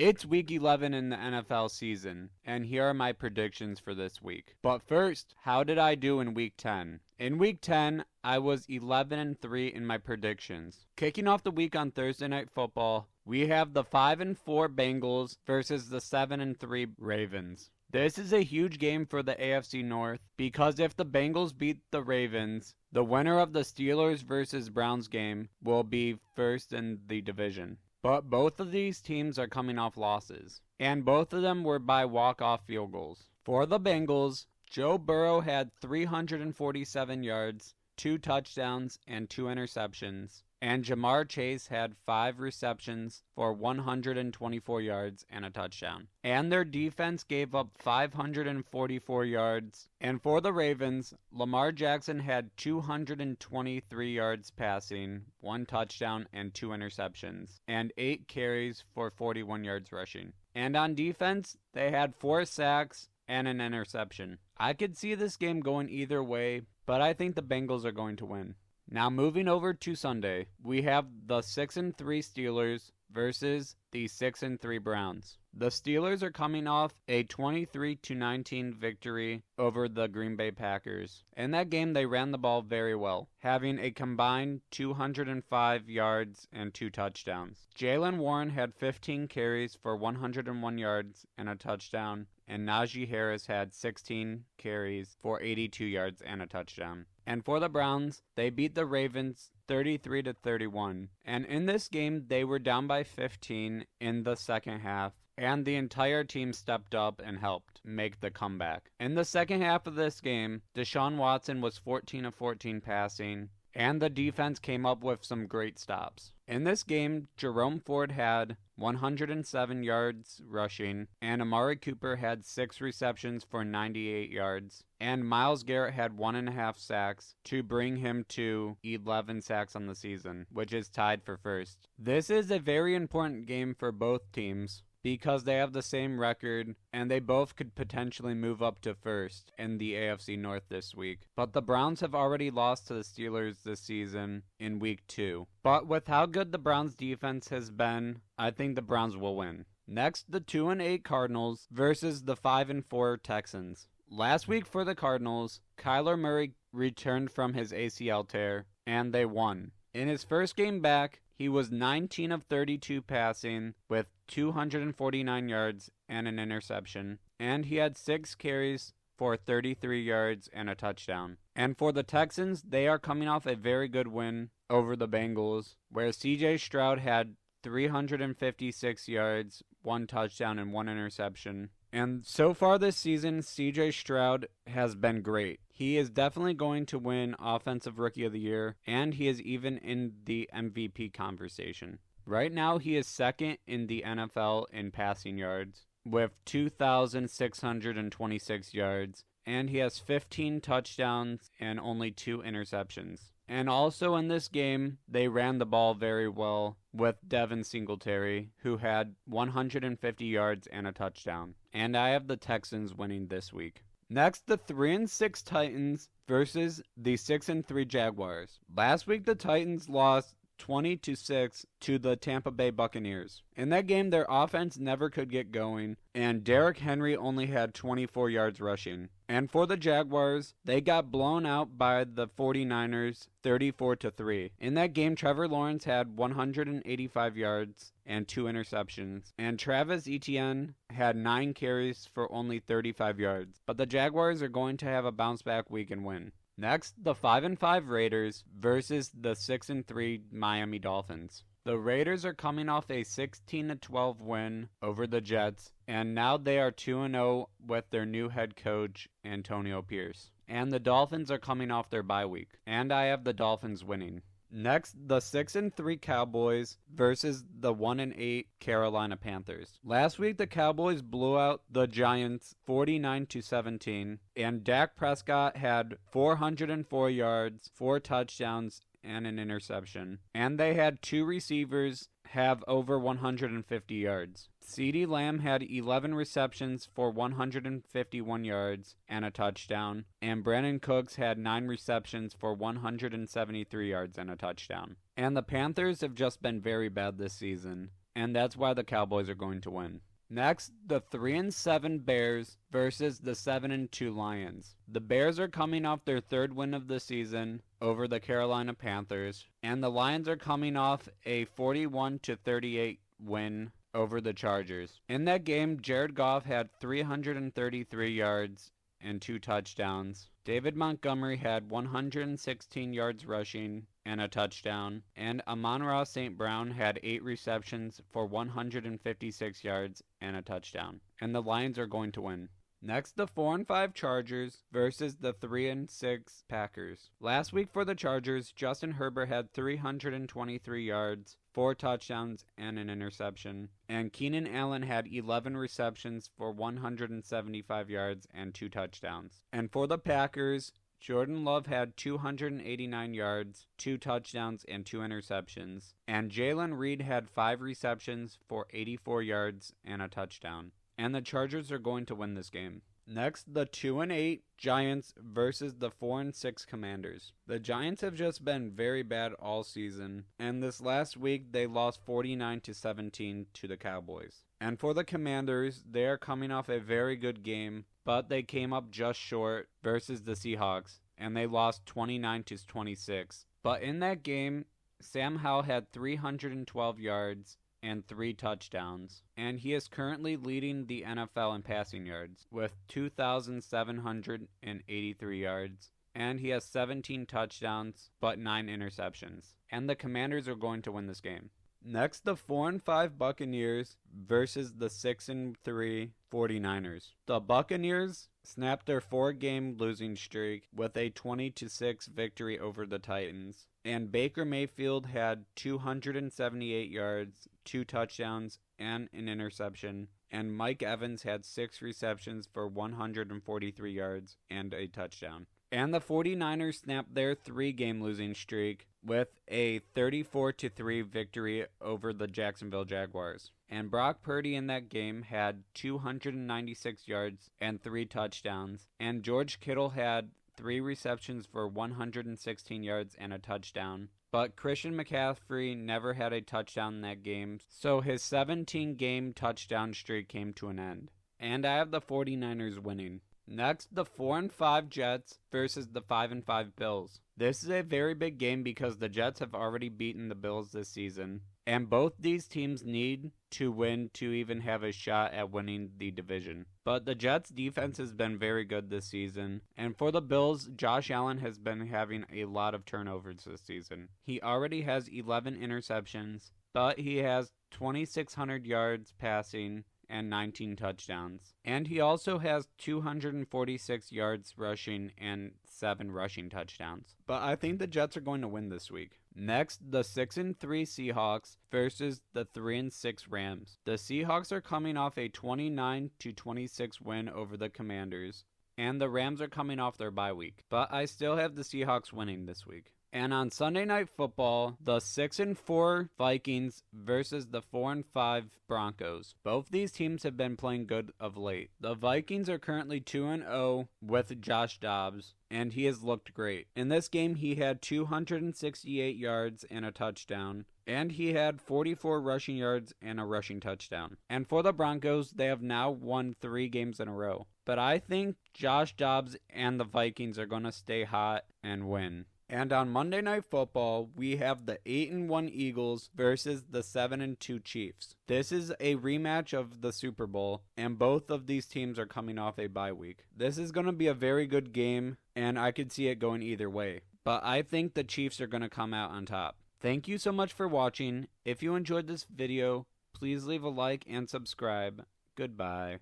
It's week 11 in the NFL season, and here are my predictions for this week. But first, how did I do in week 10? In week 10, I was 11-3 in my predictions. Kicking off the week on Thursday Night Football, we have the 5-4 Bengals versus the 7-3 Ravens. This is a huge game for the AFC North because if the Bengals beat the Ravens, the winner of the Steelers versus Browns game will be first in the division. But both of these teams are coming off losses, and both of them were by walk-off field goals. For the Bengals, Joe Burrow had 347 yards, 2 touchdowns, and 2 interceptions, and Jamar Chase had 5 receptions for 124 yards and a touchdown. And their defense gave up 544 yards. And for the Ravens, Lamar Jackson had 223 yards passing, 1 touchdown, and 2 interceptions, and 8 carries for 41 yards rushing. And on defense, they had 4 sacks and an interception. I could see this game going either way, but I think the Bengals are going to win. Now moving over to Sunday, we have the 6-3 Steelers versus the 6-3 Browns. The Steelers are coming off a 23-19 victory over the Green Bay Packers. In that game, they ran the ball very well, having a combined 205 yards and 2 touchdowns. Jaylen Warren had 15 carries for 101 yards and a touchdown, and Najee Harris had 16 carries for 82 yards and a touchdown. And for the Browns, they beat the Ravens 33-31. And in this game, they were down by 15 in the second half, and the entire team stepped up and helped make the comeback. In the second half of this game, Deshaun Watson was 14 of 14 passing, and the defense came up with some great stops. In this game, Jerome Ford had 107 yards rushing, and Amari Cooper had 6 receptions for 98 yards, and Myles Garrett had 1.5 sacks to bring him to 11 sacks on the season, which is tied for first. This is a very important game for both teams, because they have the same record, and they both could potentially move up to first in the AFC North this week. But the Browns have already lost to the Steelers this season in week 2. But with how good the Browns defense has been, I think the Browns will win. Next, the 2-8 Cardinals versus the 5-4 Texans. Last week for the Cardinals, Kyler Murray returned from his ACL tear, and they won. In his first game back, he was 19 of 32 passing with 249 yards and an interception, and he had 6 carries for 33 yards and a touchdown. And for the Texans, they are coming off a very good win over the Bengals, where CJ Stroud had 356 yards, 1 touchdown, and 1 interception. And so far this season, CJ Stroud has been great. He is definitely going to win Offensive Rookie of the Year, and he is even in the MVP conversation. Right now, he is second in the NFL in passing yards with 2,626 yards, and he has 15 touchdowns and only 2 interceptions. And also in this game, they ran the ball very well with Devin Singletary, who had 150 yards and a touchdown. And I have the Texans winning this week. Next, the 3-6 Titans versus the 6-3 Jaguars. Last week, the Titans lost 20-6 to the Tampa Bay Buccaneers. In that game, their offense never could get going, and Derrick Henry only had 24 yards rushing. And for the Jaguars, they got blown out by the 49ers 34-3. In that game, Trevor Lawrence had 185 yards and 2 interceptions, and Travis Etienne had 9 carries for only 35 yards. But the Jaguars are going to have a bounce-back week and win. Next, the 5-5 Raiders versus the 6-3 Miami Dolphins. The Raiders are coming off a 16-12 win over the Jets, and now they are 2-0 with their new head coach, Antonio Pierce. And the Dolphins are coming off their bye week, and I have the Dolphins winning. Next, the 6-3 Cowboys versus the 1-8 Carolina Panthers. Last week, the Cowboys blew out the Giants 49-17, and Dak Prescott had 404 yards, 4 touchdowns, and an interception. And they had 2 receivers have over 150 yards. CeeDee Lamb had 11 receptions for 151 yards and a touchdown, and Brandon Cooks had 9 receptions for 173 yards and a touchdown. And the Panthers have just been very bad this season. and that's why the Cowboys are going to win. Next, the 3-7 Bears versus the 7-2 Lions. The Bears are coming off their third win of the season over the Carolina Panthers, and the Lions are coming off a 41-38 win over the Chargers. In that game, Jared Goff had 333 yards and 2 touchdowns. David Montgomery had 116 yards rushing and a touchdown, and Amon-Ra St. Brown had 8 receptions for 156 yards and a touchdown. And the Lions are going to win. Next, the 4-5 Chargers versus the 3-6 Packers. Last week for the Chargers, Justin Herbert had 323 yards, 4 touchdowns, and an interception. And Keenan Allen had 11 receptions for 175 yards and 2 touchdowns. And for the Packers, Jordan Love had 289 yards, 2 touchdowns, and 2 interceptions. And Jalen Reed had 5 receptions for 84 yards and a touchdown. And the Chargers are going to win this game. Next, the 2-8 Giants versus the 4-6 Commanders. The Giants have just been very bad all season, and this last week they lost 49-17 to the Cowboys. And for the Commanders, they are coming off a very good game, but they came up just short versus the Seahawks, and they lost 29-26. But in that game, Sam Howell had 312 yards and 3 touchdowns, and he is currently leading the NFL in passing yards with 2,783 yards, and he has 17 touchdowns but 9 interceptions, and the Commanders are going to win this game. Next, the 4-5 Buccaneers versus the 6-3 49ers. The Buccaneers snapped their 4-game losing streak with a 20-6 victory over the Titans. And Baker Mayfield had 278 yards, 2 touchdowns, and an interception. And Mike Evans had 6 receptions for 143 yards and a touchdown. And the 49ers snapped their 3-game losing streak with a 34-3 victory over the Jacksonville Jaguars. And Brock Purdy in that game had 296 yards and 3 touchdowns. And George Kittle had 3 receptions for 116 yards and a touchdown. But Christian McCaffrey never had a touchdown in that game, so his 17-game touchdown streak came to an end. And I have the 49ers winning. Next, the 4-5 Jets versus the 5-5 Bills. This is a very big game because the Jets have already beaten the Bills this season, and both these teams need to win to even have a shot at winning the division. But the Jets' defense has been very good this season, and for the Bills, Josh Allen has been having a lot of turnovers this season. He already has 11 interceptions, but he has 2,600 yards passing and 19 touchdowns. And he also has 246 yards rushing and 7 rushing touchdowns. But I think the Jets are going to win this week. Next, the 6-3 Seahawks versus the 3-6 Rams. The Seahawks are coming off a 29-26 win over the Commanders, and the Rams are coming off their bye week. But I still have the Seahawks winning this week. And on Sunday Night Football, the 6-4 Vikings versus the 4-5 Broncos. Both these teams have been playing good of late. The Vikings are currently 2-0 with Josh Dobbs, and he has looked great. In this game, he had 268 yards and a touchdown, and he had 44 rushing yards and a rushing touchdown. And for the Broncos, they have now won 3 games in a row. But I think Josh Dobbs and the Vikings are going to stay hot and win. And on Monday Night Football, we have the 8-1 Eagles versus the 7-2 Chiefs. This is a rematch of the Super Bowl, and both of these teams are coming off a bye week. This is going to be a very good game, and I could see it going either way. But I think the Chiefs are going to come out on top. Thank you so much for watching. If you enjoyed this video, please leave a like and subscribe. Goodbye.